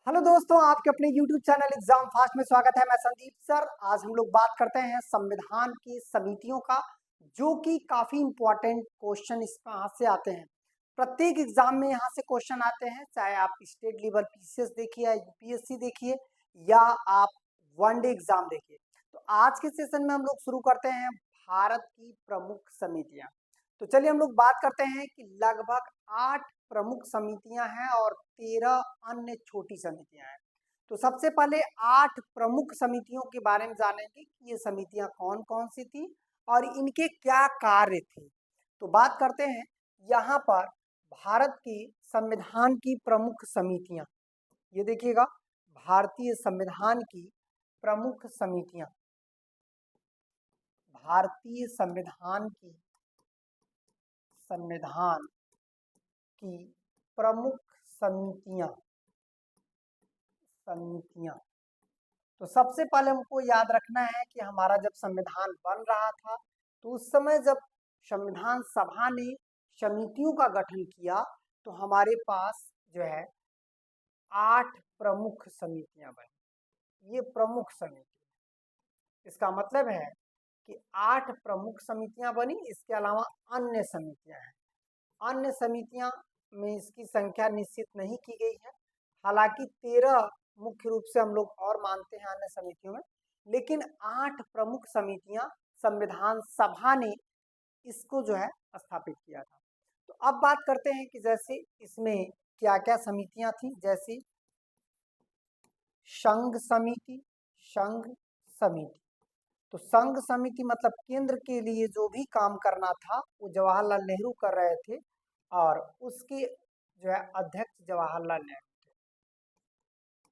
Hello दोस्तों, आपके अपने YouTube चैनल एग्जाम फास्ट में स्वागत है। मैं संदीप सर। आज हम लोग बात करते हैं संविधान की समितियों का, जो कि काफी इंपॉर्टेंट क्वेश्चन इसमें यहाँ से आते हैं। प्रत्येक एग्जाम में यहाँ से क्वेश्चन आते हैं, चाहे आप स्टेट लेवल पीसीएस देखिए या यूपीएससी देखिए या आप वनडे एग्जाम देखिए। तो आज के सेशन में हम लोग शुरू करते हैं भारत की प्रमुख समितियां। तो चलिए हम लोग बात करते हैं कि लगभग 8 प्रमुख समितियां हैं और 13 अन्य छोटी समितियां हैं। तो सबसे पहले 8 प्रमुख समितियों के बारे में जानेंगे कि ये समितियां कौन कौन सी थी और इनके क्या कार्य थे। तो बात करते हैं यहाँ पर भारत की संविधान की प्रमुख समितियां। ये देखिएगा, भारतीय संविधान की प्रमुख समितियां, भारतीय संविधान की प्रमुख समितियां समितियां तो सबसे पहले हमको याद रखना है कि हमारा जब संविधान बन रहा था तो उस समय जब संविधान सभा ने समितियों का गठन किया तो हमारे पास जो है 8 प्रमुख समितियां बनी। ये प्रमुख समिति, इसका मतलब है कि 8 प्रमुख समितियां बनी। इसके अलावा अन्य समितियां हैं। अन्य समितियां में इसकी संख्या निश्चित नहीं की गई है। हालांकि 13 मुख्य रूप से हम लोग और मानते हैं अन्य समितियों में, लेकिन 8 प्रमुख समितियां संविधान सभा ने इसको जो है स्थापित किया था। तो अब बात करते हैं कि जैसे इसमें क्या क्या समितियां थी। जैसे संघ समिति, संघ समिति तो संघ समिति मतलब केंद्र के लिए जो भी काम करना था वो जवाहरलाल नेहरू कर रहे थे और उसके जो है अध्यक्ष जवाहरलाल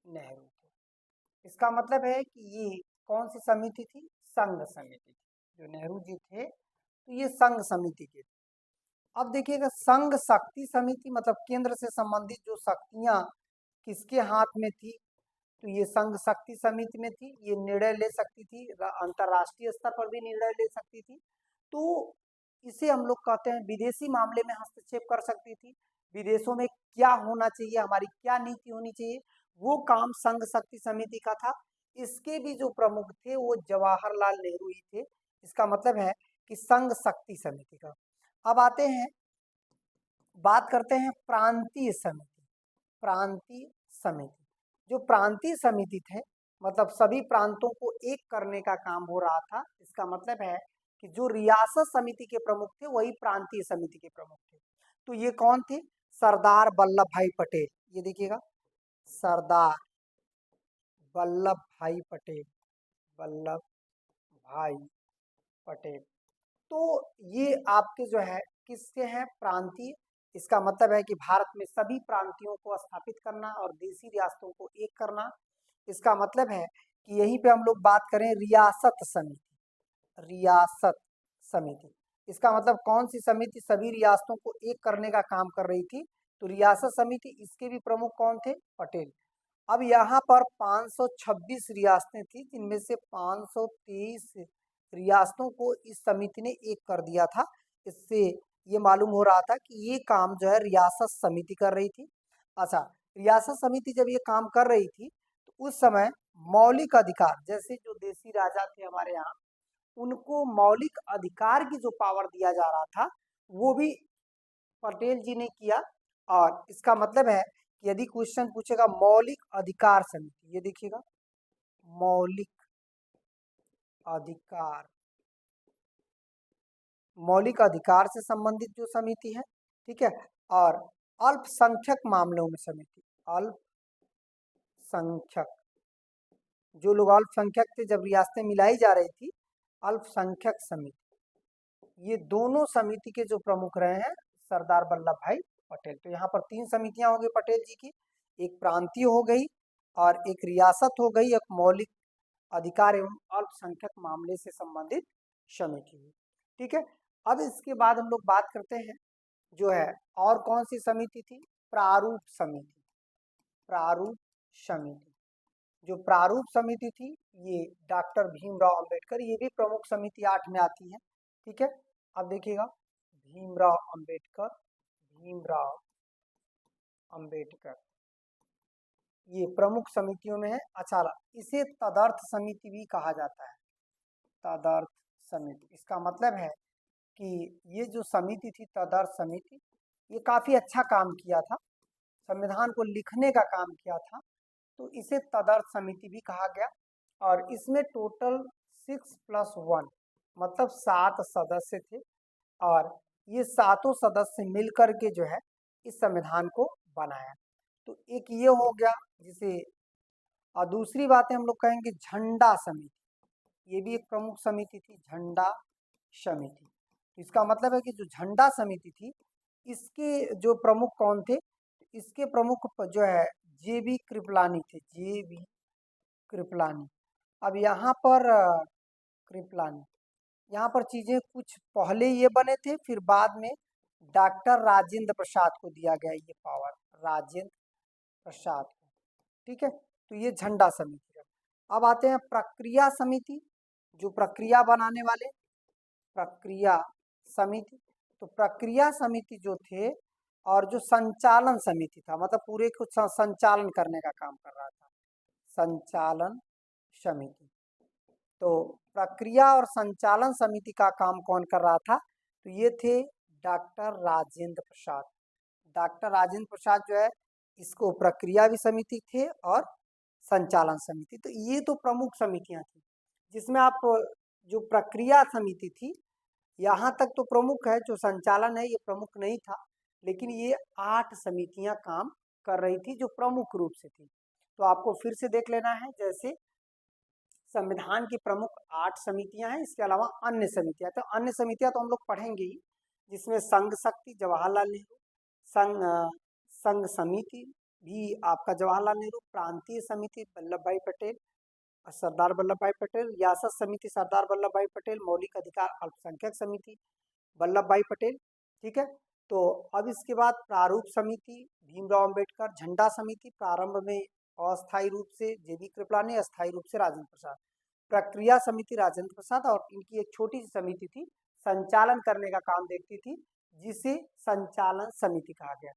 नेहरू थे। इसका मतलब है कि ये कौन सी समिति थी? संघ समिति थी। जो नेहरू जी थे तो ये संघ समिति के थे। अब देखिएगा, संघ शक्ति समिति मतलब केंद्र से संबंधित जो शक्तियां किसके हाथ में थी, तो ये संघ शक्ति समिति में थी। ये निर्णय ले सकती थी, अंतरराष्ट्रीय स्तर पर भी निर्णय ले सकती थी। तो इसे हम लोग कहते हैं विदेशी मामले में हस्तक्षेप कर सकती थी। विदेशों में क्या होना चाहिए, हमारी क्या नीति होनी चाहिए, वो काम संघ शक्ति समिति का था। इसके भी जो प्रमुख थे वो जवाहरलाल नेहरू ही थे। इसका मतलब है कि संघ शक्ति समिति का। अब आते हैं, बात करते हैं प्रांतीय समिति। प्रांतीय समिति, जो प्रांतीय समिति थे मतलब सभी प्रांतों को एक करने का काम हो रहा था। इसका मतलब है कि जो रियासत समिति के प्रमुख थे वही प्रांतीय समिति के प्रमुख थे। तो ये कौन थे? सरदार वल्लभ भाई पटेल। ये देखिएगा, सरदार वल्लभ भाई पटेल, वल्लभ भाई पटेल। तो ये आपके जो है किसके हैं? प्रांतीय। इसका मतलब है कि भारत में सभी प्रांतियों को स्थापित करना और देशी रियासतों को एक करना। इसका मतलब है कि यहीं पे हम लोग बात करें रियासत समिति, रियासत समिति। इसका मतलब कौन सी समिति सभी रियासतों को एक करने का काम कर रही थी? तो रियासत समिति। इसके भी प्रमुख कौन थे? पटेल। अब यहाँ पर 526 रियासतें थी, जिनमें से 523 रियासतों को इस समिति ने एक कर दिया था। इससे ये मालूम हो रहा था कि ये काम जो है रियासत समिति कर रही थी। अच्छा, रियासत समिति जब ये काम कर रही थी तो उस समय मौलिक अधिकार, जैसे जो देसी राजा थे हमारे यहाँ, उनको मौलिक अधिकार की जो पावर दिया जा रहा था वो भी पटेल जी ने किया। और इसका मतलब है कि यदि क्वेश्चन पूछेगा मौलिक अधिकार समिति, ये देखिएगा, मौलिक अधिकार, मौलिक अधिकार से संबंधित जो समिति है, ठीक है। और अल्पसंख्यक मामलों में समिति, अल्पसंख्यक, जो लोग अल्पसंख्यक थे जब रियासतें मिलाई जा रही थी, अल्पसंख्यक समिति। ये दोनों समिति के जो प्रमुख रहे हैं सरदार वल्लभ भाई पटेल। तो यहाँ पर 3 समितियां हो गई पटेल जी की, एक प्रांतीय हो गई और एक रियासत हो गई, एक मौलिक अधिकार एवं अल्पसंख्यक मामले से संबंधित समिति हुई। ठीक है। अब इसके बाद हम लोग बात करते हैं जो है और कौन सी समिति थी? प्रारूप समिति। प्रारूप समिति, जो प्रारूप समिति थी ये डॉक्टर भीमराव अंबेडकर, ये भी प्रमुख समिति 8 में आती है। ठीक है। अब देखिएगा, भीमराव अंबेडकर, भीमराव अंबेडकर, ये प्रमुख समितियों में है। अच्छा, इसे तदर्थ समिति भी कहा जाता है, तदर्थ समिति। इसका मतलब है कि ये जो समिति थी तदर्थ समिति, ये काफी अच्छा काम किया था, संविधान को लिखने का काम किया था, तो इसे तदर्थ समिति भी कहा गया। और इसमें टोटल 6+1 मतलब 7 सदस्य थे, और ये सातों सदस्य मिलकर के जो है इस संविधान को बनाया। तो एक ये हो गया जिसे, और दूसरी बात है हम लोग कहेंगे झंडा समिति। ये भी एक प्रमुख समिति थी, झंडा समिति। तो इसका मतलब है कि जो झंडा समिति थी इसके जो प्रमुख कौन थे, इसके प्रमुख जो है जेबी कृपलानी थे, जेबी कृपलानी। अब यहाँ पर कृपलानी, यहाँ पर चीजें कुछ पहले ये बने थे, फिर बाद में डॉक्टर राजेंद्र प्रसाद को दिया गया ये पावर, राजेंद्र प्रसाद को। ठीक है, तो ये झंडा समिति है। अब आते हैं प्रक्रिया समिति, जो प्रक्रिया बनाने वाले, प्रक्रिया समिति। तो प्रक्रिया समिति जो थे, और जो संचालन समिति था, मतलब पूरे को संचालन करने का काम कर रहा था, संचालन समिति। तो प्रक्रिया और संचालन समिति का काम कौन कर रहा था, तो ये थे डॉक्टर राजेंद्र प्रसाद। डॉक्टर राजेंद्र प्रसाद जो है इसको प्रक्रिया भी समिति थे और संचालन समिति। तो ये तो प्रमुख समितियां थी, जिसमें आप जो प्रक्रिया समिति थी यहाँ तक तो प्रमुख है, जो संचालन है ये प्रमुख नहीं था, लेकिन ये 8 समितियां काम कर रही थी जो प्रमुख रूप से थी। तो आपको फिर से देख लेना है, जैसे संविधान की प्रमुख 8 समितियां हैं, इसके अलावा अन्य समितियां। तो अन्य समितियां तो हम लोग पढ़ेंगे ही, जिसमें संघ शक्ति जवाहरलाल नेहरू, संघ समिति भी आपका जवाहरलाल नेहरू, प्रांतीय समिति वल्लभ भाई पटेल, सरदार वल्लभ भाई पटेल, रियासत समिति सरदार वल्लभ भाई पटेल, मौलिक अधिकार अल्पसंख्यक समिति वल्लभ भाई पटेल। ठीक है, तो अब इसके बाद प्रारूप समिति भीमराव अंबेडकर, झंडा समिति प्रारंभ में अस्थायी रूप से जेबी कृपलानी, अस्थायी रूप से राजेंद्र प्रसाद, प्रक्रिया समिति राजेंद्र प्रसाद, और इनकी एक छोटी सी समिति थी संचालन करने का काम देखती थी, जिसे संचालन समिति कहा गया।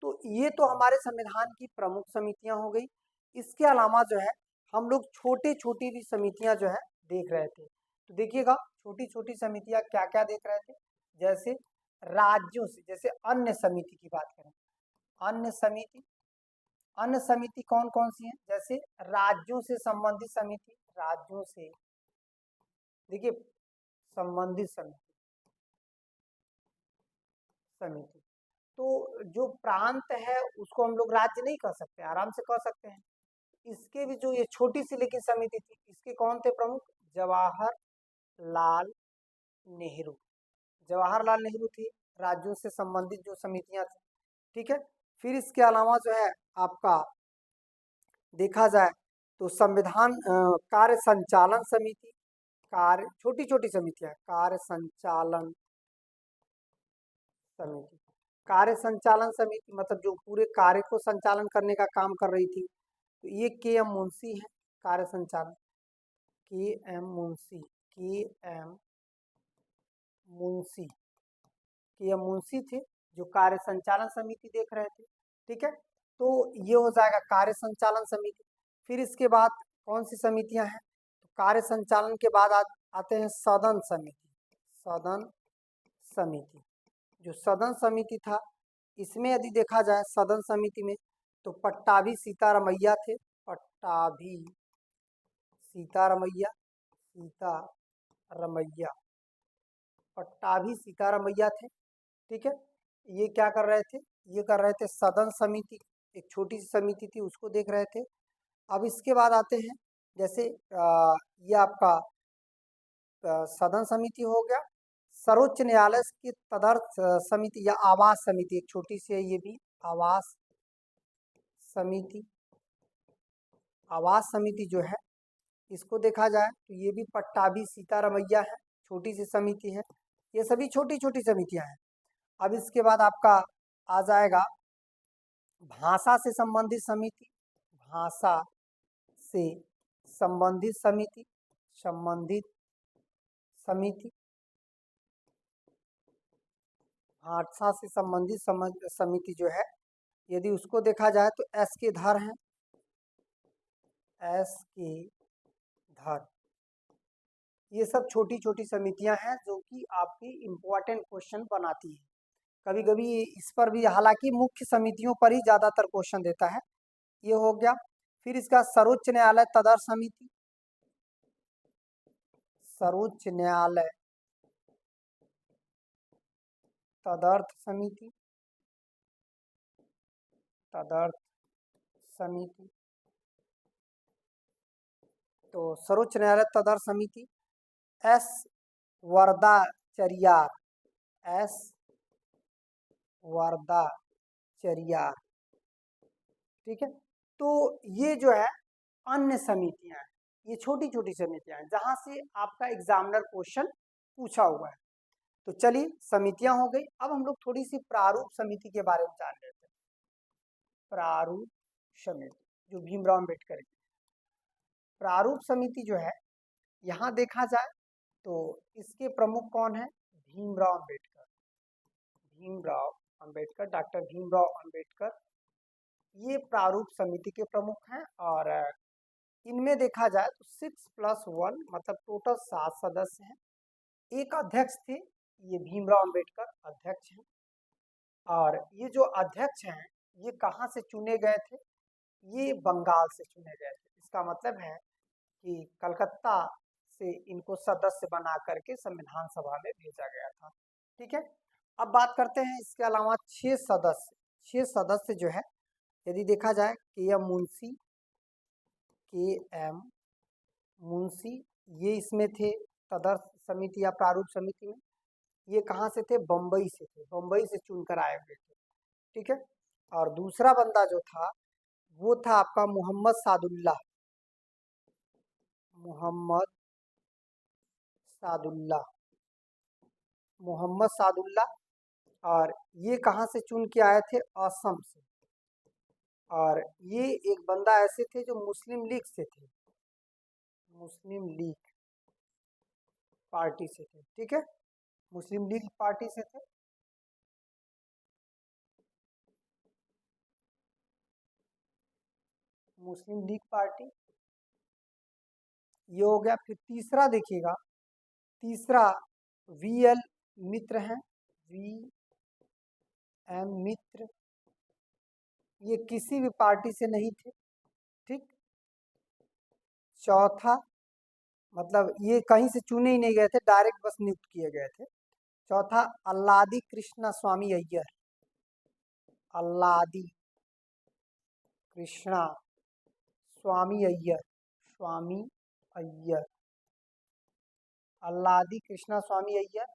तो ये तो हमारे संविधान की प्रमुख समितियां हो गई। इसके अलावा जो है हम लोग छोटी छोटी भी समितियां जो है देख रहे थे। तो देखिएगा छोटी छोटी समितियां क्या क्या देख रहे थे, जैसे राज्यों से, जैसे अन्य समिति की बात करें, अन्य समिति, अन्य समिति कौन कौन सी है, जैसे राज्यों से संबंधित समिति, राज्यों से देखिए संबंधित समिति, समिति। तो जो प्रांत है उसको हम लोग राज्य नहीं कह सकते, आराम से कह सकते हैं। इसके भी जो ये छोटी सी लेकिन समिति थी, इसके कौन थे प्रमुख, जवाहरलाल नेहरू, जवाहरलाल नेहरू थी राज्यों से संबंधित जो समितियां थी। ठीक है, फिर इसके अलावा जो है आपका देखा जाए तो संविधान कार्य संचालन समिति, कार्य छोटी छोटी समितियां, कार्य संचालन समिति, कार्य संचालन समिति मतलब जो पूरे कार्य को संचालन करने का काम कर रही थी। तो ये के.एम. मुंशी है, कार्य संचालन, KM. Munshi, KM. Munshi, KM. Munshi थे जो कार्य संचालन समिति देख रहे थे। ठीक है, तो ये हो जाएगा कार्य संचालन समिति। फिर इसके बाद कौन सी समितियां हैं, तो कार्य संचालन के बाद आते हैं सदन समिति, सदन समिति। जो सदन समिति था, इसमें यदि देखा जाए सदन समिति में, तो पट्टाभी सीतारमैया थे, पट्टाभी सीतारमैया, सीतारमैया, पट्टाभी सीतारमैया थे। ठीक है, ये क्या कर रहे थे, ये कर रहे थे सदन समिति, एक छोटी सी समिति थी उसको देख रहे थे। अब इसके बाद आते हैं, जैसे ये आपका सदन समिति हो गया, सर्वोच्च न्यायालय की तदर्थ समिति या आवास समिति, एक छोटी सी है ये भी, आवास समिति। आवास समिति जो है इसको देखा जाए तो ये भी पट्टाभी सीतारमैया है, छोटी सी समिति है। ये सभी छोटी छोटी समितियां हैं। अब इसके बाद आपका आ जाएगा भाषा से संबंधित समिति, भाषा से संबंधित समिति, संबंधित समिति, भाषा से संबंधित समिति जो है, यदि उसको देखा जाए तो एस के धर हैं, एस के धर। ये सब छोटी छोटी समितियां हैं जो कि आपकी इम्पोर्टेंट क्वेश्चन बनाती है। कभी कभी इस पर भी, हालांकि मुख्य समितियों पर ही ज्यादातर क्वेश्चन देता है। ये हो गया। फिर इसका सर्वोच्च न्यायालय तदर्थ समिति, सर्वोच्च न्यायालय तदर्थ समिति, तदर्थ समिति। तो सर्वोच्च न्यायालय तदर्थ समिति, एस वरदाचरियार, एस वरदाचरियार। ठीक है। तो ये जो है अन्य समितियां हैं, ये छोटी छोटी समितियां हैं जहां से आपका एग्जामिनर क्वेश्चन पूछा हुआ है। तो चलिए, समितियां हो गई। अब हम लोग थोड़ी सी प्रारूप समिति के बारे में जान लेते हैं। प्रारूप समिति जो भीमराव अम्बेडकर की। प्रारूप समिति जो है, यहाँ देखा जाए तो इसके प्रमुख कौन है? भीमराव अम्बेडकर, भीमराव अम्बेडकर, डॉक्टर भीमराव अम्बेडकर, ये प्रारूप समिति के प्रमुख हैं। और इनमें देखा जाए तो 6+1 मतलब टोटल 7 सदस्य हैं। एक अध्यक्ष थे, ये भीमराव अम्बेडकर अध्यक्ष हैं। और ये जो अध्यक्ष हैं, ये कहाँ से चुने गए थे? ये बंगाल से चुने गए थे। इसका मतलब है कि कलकत्ता से इनको सदस्य बना करके संविधान सभा में भेजा गया था। ठीक है। अब बात करते हैं इसके अलावा 6 सदस्य जो है, यदि देखा जाए के एम मुंशी, के एम मुंशी, ये इसमें थे तदर्थ समिति या प्रारूप समिति में। ये कहाँ से थे? बम्बई से थे, बम्बई से चुनकर आए हुए थे। ठीक है। और दूसरा बंदा जो था वो था आपका मोहम्मद सादुल्ला, मोहम्मद सादुल्ला, मोहम्मद सादुल्ला। और ये कहाँ से चुन के आए थे? असम से। और ये एक बंदा ऐसे थे जो मुस्लिम लीग से थे, मुस्लिम लीग पार्टी से थे। ठीक है, मुस्लिम लीग पार्टी से थे। मुस्लिम लीग पार्टी, ये हो गया। फिर तीसरा देखिएगा, तीसरा वी.एल. मित्र हैं, वी.एम. मित्र, ये किसी भी पार्टी से नहीं थे। ठीक। चौथा, मतलब ये कहीं से चुने ही नहीं गए थे, डायरेक्ट बस नियुक्त किए गए थे। चौथा अल्लादी कृष्णा स्वामी अय्यर, अल्लादी कृष्णा स्वामी अय्यर, स्वामी अय्यर, अल्लादी कृष्णा स्वामी अय्यर।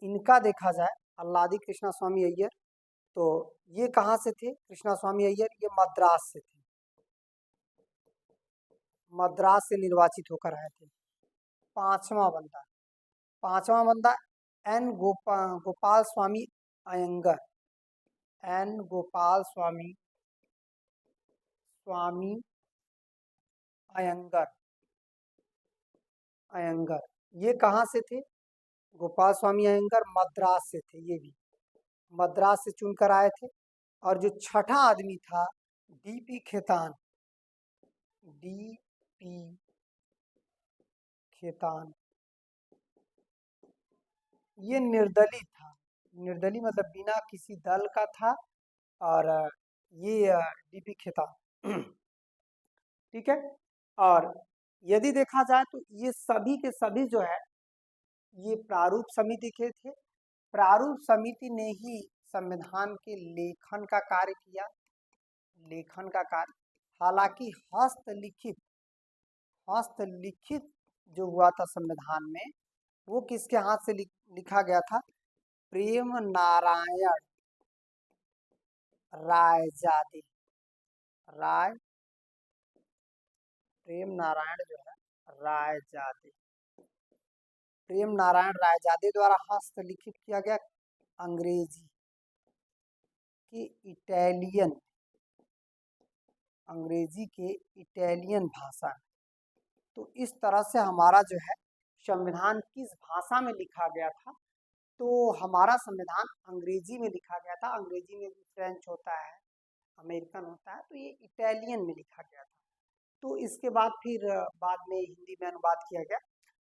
इनका देखा जाए, अल्लादी कृष्णा स्वामी अय्यर, तो ये कहाँ से थे? कृष्णा स्वामी अय्यर ये मद्रास से थे, मद्रास से निर्वाचित होकर आए थे। पांचवा बंदा, पांचवा बंदा एन गोपाल स्वामी अयंगर, एन गोपाल स्वामी, स्वामी अयंगर, अयंगर, ये कहाँ से थे? गोपाल स्वामी अयंगर मद्रास से थे, ये भी मद्रास से चुनकर आए थे। और जो छठा आदमी था डीपी खेतान, डीपी खेतान, ये निर्दलीय था, निर्दलीय मतलब बिना किसी दल का था। और ये डीपी खेतान। ठीक है। और यदि देखा जाए तो ये सभी के सभी जो है ये प्रारूप समिति के थे। प्रारूप समिति ने ही संविधान के लेखन का कार्य किया, लेखन का कार्य। हालांकि हस्तलिखित जो हुआ था संविधान में, वो किसके हाथ से लिखा गया था? प्रेम नारायण रायजादे, राय प्रेम नारायण जो है रायजादे, प्रेम नारायण रायजादे द्वारा हस्तलिखित किया गया अंग्रेजी की इटालियन, अंग्रेजी के इटालियन भाषा। तो इस तरह से हमारा जो है संविधान किस भाषा में लिखा गया था? तो हमारा संविधान अंग्रेजी में लिखा गया था। अंग्रेजी में भी फ्रेंच होता है, अमेरिकन होता है, तो ये इटालियन में लिखा गया था। तो इसके बाद फिर बाद में हिंदी में अनुवाद किया गया।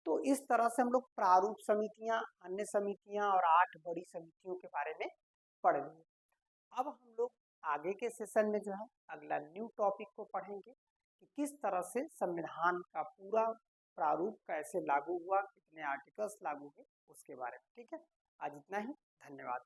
तो इस तरह से हम लोग प्रारूप समितियां, अन्य समितियां और 8 बड़ी समितियों के बारे में पढ़ लिए। अब हम लोग आगे के सेशन में जो है अगला न्यू टॉपिक को पढ़ेंगे कि किस तरह से संविधान का पूरा प्रारूप कैसे लागू हुआ, कितने आर्टिकल्स लागू हुए उसके बारे में। ठीक है, आज इतना ही, धन्यवाद।